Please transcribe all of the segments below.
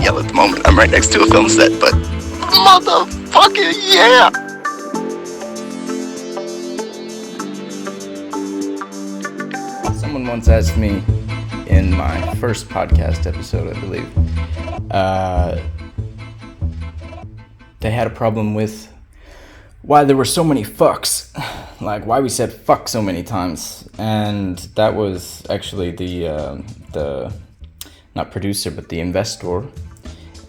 yell at the moment. I'm right next to a film set, but motherfucking yeah! Someone once asked me in my first podcast episode, I believe, they had a problem with why there were so many fucks, like why we said fuck so many times, and that was actually the not producer but the investor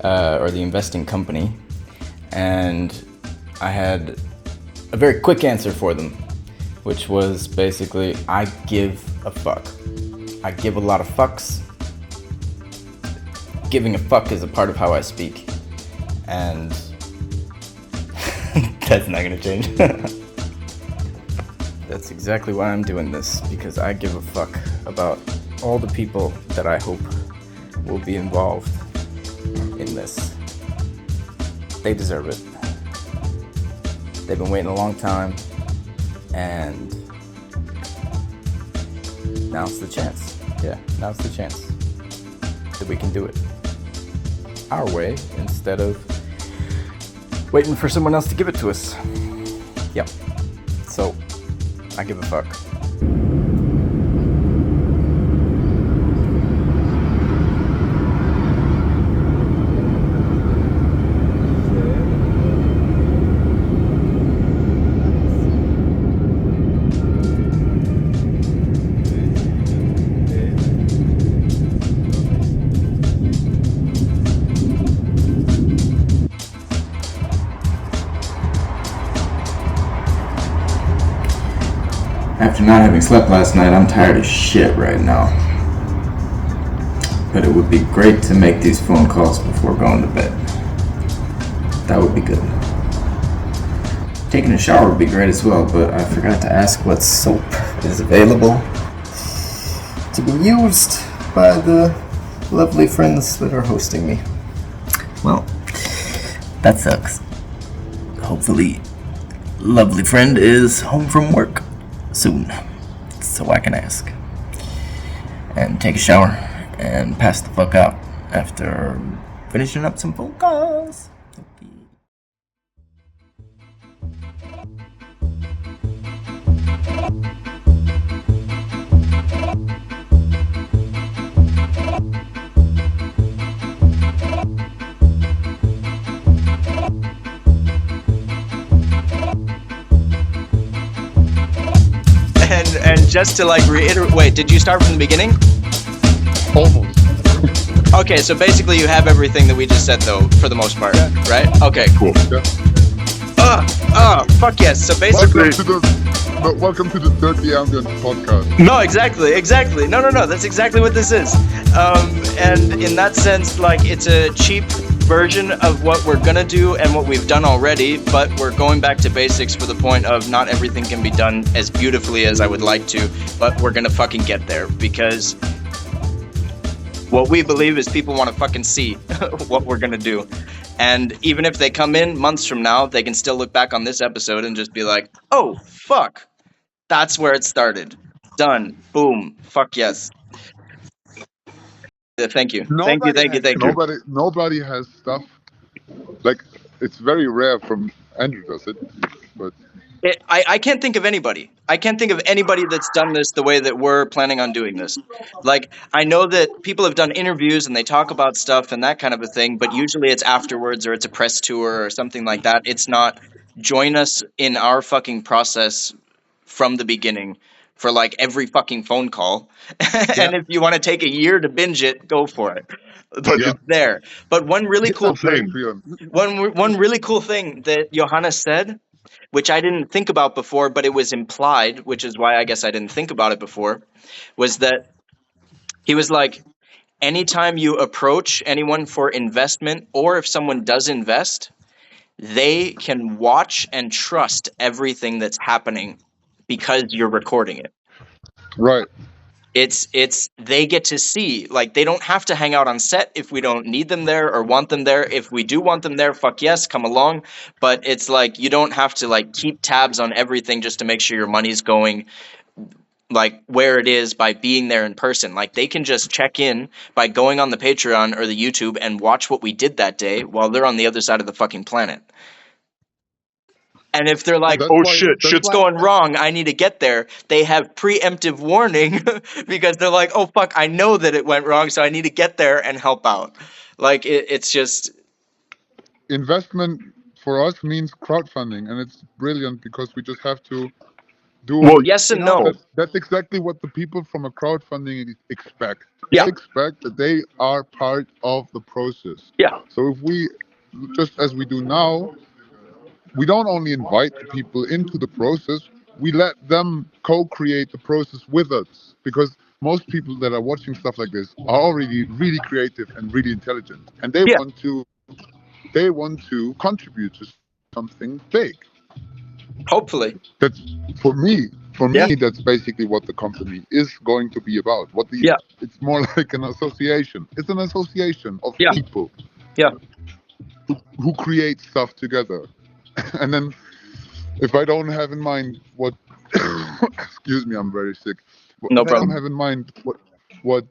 or the investing company, and I had a very quick answer for them, which was basically, I give a fuck. I give a lot of fucks. Giving a fuck is a part of how I speak, and that's not gonna change. That's exactly why I'm doing this, because I give a fuck about all the people that I hope will be involved in this. They deserve it. They've been waiting a long time, and now's the chance. Yeah, now's the chance that we can do it our way instead of waiting for someone else to give it to us. Yep. So, I give a fuck. After not having slept last night, I'm tired as shit right now. But it would be great to make these phone calls before going to bed. That would be good. Taking a shower would be great as well, but I forgot to ask what soap is available to be used by the lovely friends that are hosting me. Well, that sucks. Hopefully, lovely friend is home from work soon, so I can ask and take a shower and pass the fuck out after finishing up some phone calls. And just to like reiterate, wait, did you start from the beginning? Almost. Okay, so basically you have everything that we just said though, for the most part, right? Okay, cool. Yeah. Fuck yes. So basically, Welcome to the Dirty Ambiance podcast. no, exactly. No, that's exactly what this is. And in that sense, like, it's a cheap version of what we're gonna do and what we've done already, but we're going back to basics for the point of not everything can be done as beautifully as I would like to, but we're gonna fucking get there, because what we believe is people want to fucking see what we're gonna do. And even if they come in months from now, they can still look back on this episode and just be like, oh, fuck, that's where it started. Done. Boom. Fuck yes. Thank you. Thank you. Nobody has stuff. Like, it's very rare from Andrew does it, but I can't think of anybody. I can't think of anybody that's done this the way that we're planning on doing this. Like, I know that people have done interviews and they talk about stuff and that kind of a thing, but usually it's afterwards or it's a press tour or something like that. It's not join us in our fucking process from the beginning for like every fucking phone call. And if you want to take a year to binge it, go for it. But it's there. But one really cool thing, one really cool thing that Johanna said, which I didn't think about before, but it was implied, which is why I guess I didn't think about it before, was that he was like, anytime you approach anyone for investment, or if someone does invest, they can watch and trust everything that's happening because you're recording it. right. It's they get to see, like, they don't have to hang out on set if we don't need them there or want them there. If we do want them there, fuck yes, come along. But it's like, you don't have to like keep tabs on everything just to make sure your money's going. like where it is by being there in person. Like they can just check in by going on the Patreon or the YouTube and watch what we did that day while they're on the other side of the fucking planet. And if they're like, That's oh why- shit, that's shit's why- going wrong, I need to get there, they have preemptive warning because they're like, oh fuck, I know that it went wrong, so I need to get there and help out. Like it's just investment for us means crowdfunding, and it's brilliant because we just have to do. Well, yes and no. That's exactly what the people from a crowdfunding expect. Yeah. They expect that they are part of the process. Yeah. So if we, just as we do now, we don't only invite the people into the process, we let them co-create the process with us, because most people that are watching stuff like this are already really creative and really intelligent, and they Yeah. want to contribute to something big. Hopefully. That's for me. For me, Yeah. that's basically what the company is going to be about. Yeah. It's more like an association. It's an association of Yeah. people. Yeah. Who create stuff together. And then, if I don't have in mind what, excuse me, I'm very sick. No If I problem. don't have in mind what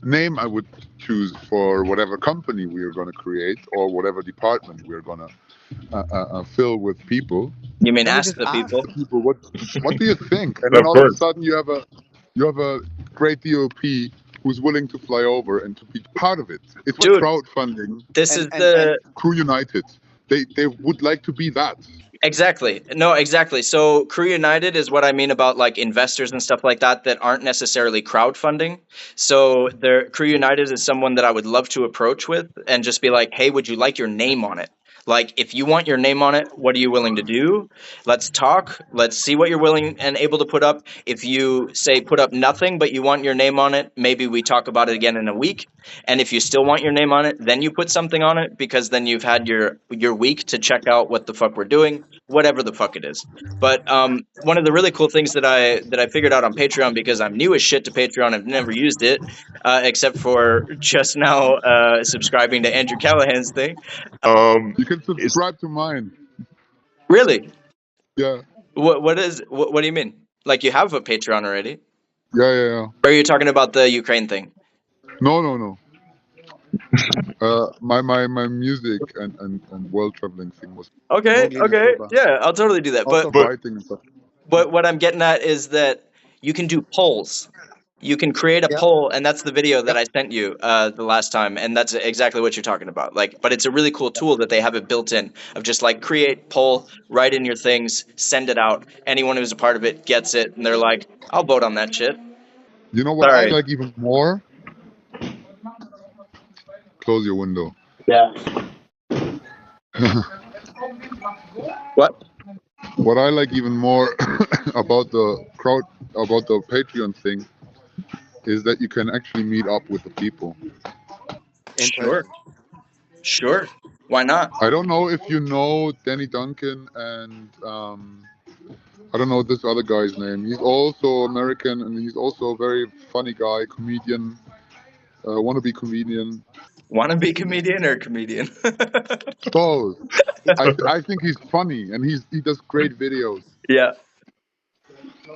name I would choose for whatever company we are going to create, or whatever department we're going to fill with people. You mean Can we ask just the ask people? People, what do you think? And Of then all of a course. sudden you have a great DOP who's willing to fly over and to be part of it. It's Dude. what crowdfunding, This And- is and- the Crew United. They would like to be that. Exactly. No, exactly. So Crew United is what I mean about like investors and stuff like that that aren't necessarily crowdfunding. So Crew United is someone that I would love to approach with and just be like, hey, would you like your name on it? Like, if you want your name on it, what are you willing to do? Let's talk. Let's see what you're willing and able to put up. If you say put up nothing, but you want your name on it, maybe we talk about it again in a week. And if you still want your name on it, then you put something on it, because then you've had your week to check out what the fuck we're doing, whatever the fuck it is. But one of the really cool things that I figured out on Patreon, because I'm new as shit to Patreon, I've never used it except for just now subscribing to Andrew Callahan's thing. You can subscribe to mine. Really? Yeah. What do you mean? Like you have a Patreon already? Yeah. Or are you talking about the Ukraine thing? No. My music and world traveling thing was Okay, yeah, I'll totally do that. also But writing and stuff. what I'm getting at is that you can do polls. You can create a Yep. poll, and that's the video that I sent you the last time, and that's exactly what you're talking about. Like, but it's a really cool tool that they have it built in of just like create poll, write in your things, send it out. Anyone who's a part of it gets it, and they're like, I'll vote on that shit. You know what Sorry. I like even more? Close your window. Yeah. What? What I like even more about the Patreon thing is that you can actually meet up with the people. Sure. Why not? I don't know if you know Danny Duncan and I don't know this other guy's name. He's also American and he's also a very funny guy, comedian, wannabe comedian. Wanna be comedian or comedian? Both. I think he's funny and he does great videos. Yeah.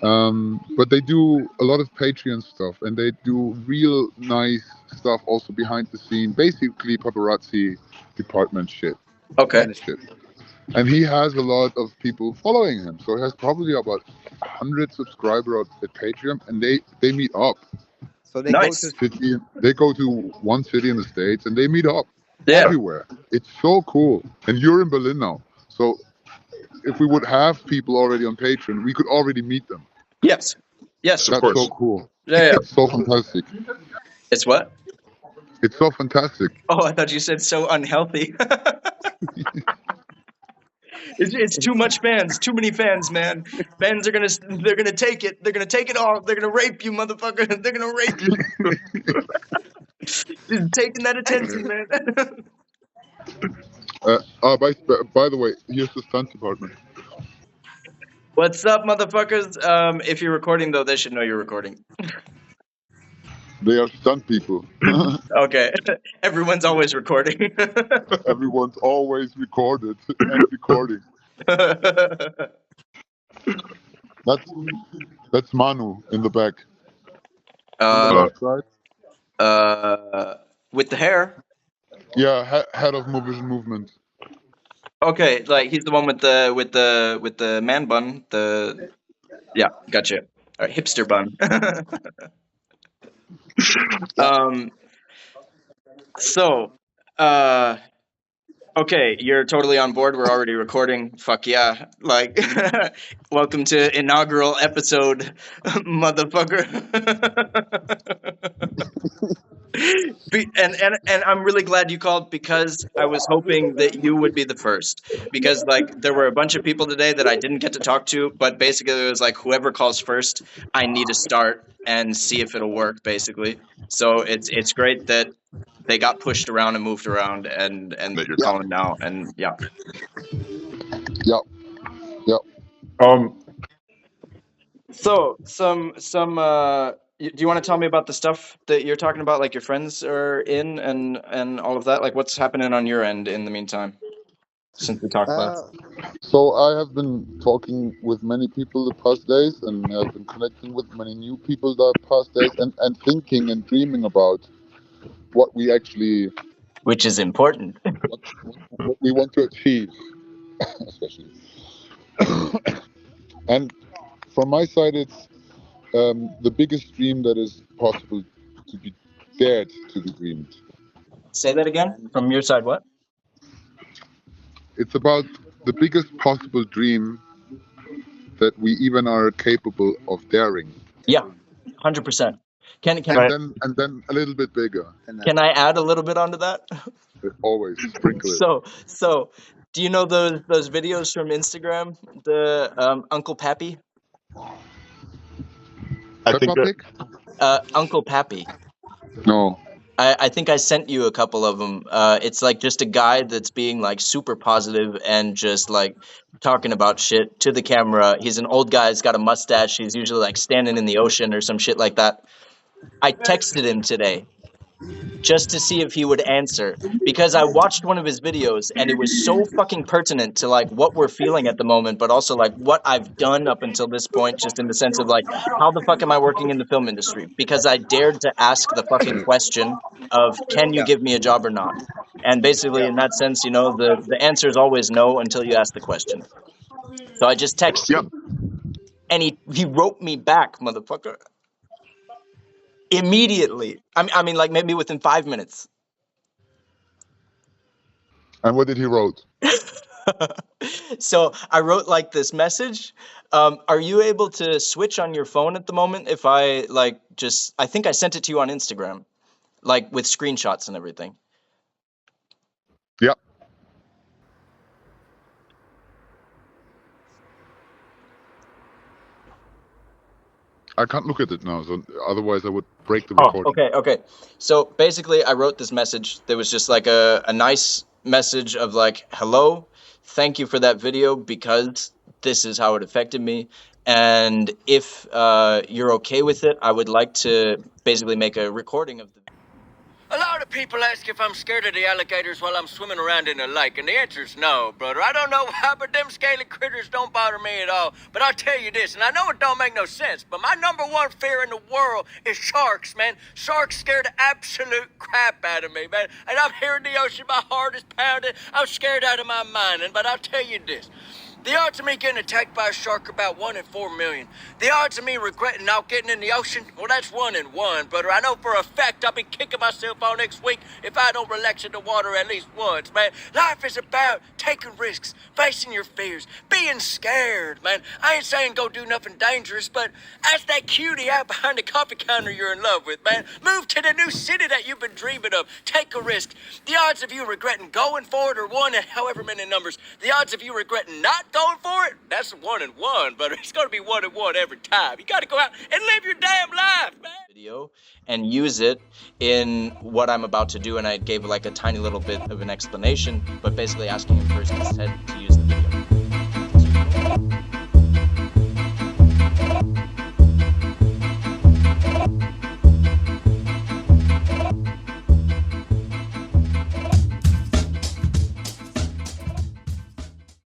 But they do a lot of Patreon stuff and they do real nice stuff also behind the scene, basically paparazzi department shit. Okay. Shit. And he has a lot of people following him, so he has probably about 100 subscribers at Patreon, and they meet up. So they Nice. They go to one city in the States and they meet up Yeah. everywhere. It's so cool. And you're in Berlin now, so if we would have people already on Patreon, we could already meet them. Yes. That's course. so cool. Yeah. It's so fantastic. It's what? It's so fantastic. Oh, I thought you said so unhealthy. It's too much fans, too many fans, man. Fans are they're gonna take it. They're gonna take it all. They're gonna rape you, motherfucker. They're gonna rape you. Just taking that attention, man. By the way, here's the stunt department. What's up, motherfuckers? If you're recording though, they should know you're recording. They are stunt people. Okay. Everyone's always recording. Everyone's always recorded and recording. That's That's Manu in the back. Uh, On the left side. with the hair. Yeah, head of Movision Movement. Okay, like he's the one with the man bun. Yeah, gotcha. All right, hipster bun. So, okay, you're totally on board. We're already recording. Fuck yeah! Like, welcome to inaugural episode, motherfucker. And I'm really glad you called, because I was hoping that you would be the first, because like there were a bunch of people today that I didn't get to talk to, but basically it was like whoever calls first, I need to start and see if it'll work, basically. So it's great that they got pushed around and moved around, and that you're calling now, and yeah. Yep. So do you want to tell me about the stuff that you're talking about, like your friends are in and all of that? Like what's happening on your end in the meantime, since we talked last? So I have been talking with many people the past days, and I've been connecting with many new people the past days, and thinking and dreaming about what we actually, Which is important. what we want to achieve, especially. And from my side, it's the biggest dream that is possible to be dared to be dreamed. Say that again? From your side, what? It's about the biggest possible dream that we even are capable of daring. Yeah, 100%. Can And then a little bit bigger. can I add a little bit onto that? Always sprinkle it. So do you know those videos from Instagram, the Uncle Pappy? I think Pig? Uncle Pappy. No. I think I sent you a couple of them. It's like just a guy that's being like super positive and just like talking about shit to the camera. He's an old guy. He's got a mustache. He's usually like standing in the ocean or some shit like that. I texted him today just to see if he would answer, because I watched one of his videos and it was so fucking pertinent to like what we're feeling at the moment, but also like what I've done up until this point, just in the sense of like, how the fuck am I working in the film industry? Because I dared to ask the fucking question of, can you give me a job or not? And basically in that sense, you know, the answer is always no until you ask the question. So I just texted him and he wrote me back, motherfucker. Immediately. I mean, like maybe within 5 minutes. And what did he wrote? So I wrote like this message. Are you able to switch on your phone at the moment? If I like I think I sent it to you on Instagram, like with screenshots and everything. Yep. I can't look at it now, so otherwise I would break the recording. Okay. So basically I wrote this message. There was just like a nice message of like, hello, thank you for that video, because this is how it affected me. And if you're okay with it, I would like to basically make a recording of the A lot of people ask if I'm scared of the alligators while I'm swimming around in the lake, and the answer's no, brother. I don't know why, but them scaly critters don't bother me at all. But I'll tell you this, and I know it don't make no sense, but my number one fear in the world is sharks, man. Sharks scare the absolute crap out of me, man. And I'm here in the ocean, my heart is pounding. I'm scared out of my mind, but I'll tell you this. The odds of me getting attacked by a shark are about 1 in 4 million. The odds of me regretting not getting in the ocean, well, that's 1 in 1, brother. I know for a fact I'll be kicking myself all next week if I don't relax in the water at least once, man. Life is about taking risks, facing your fears, being scared, man. I ain't saying go do nothing dangerous, but ask that cutie out behind the coffee counter you're in love with, man. Move to the new city that you've been dreaming of. Take a risk. The odds of you regretting going for it are 1 in however many numbers. The odds of you regretting not going for it, that's 1 in 1, but it's gonna be 1 in 1 every time. You gotta go out and live your damn life, man. Video and use it in what I'm about to do, and I gave like a tiny little bit of an explanation, but basically asking him first instead to use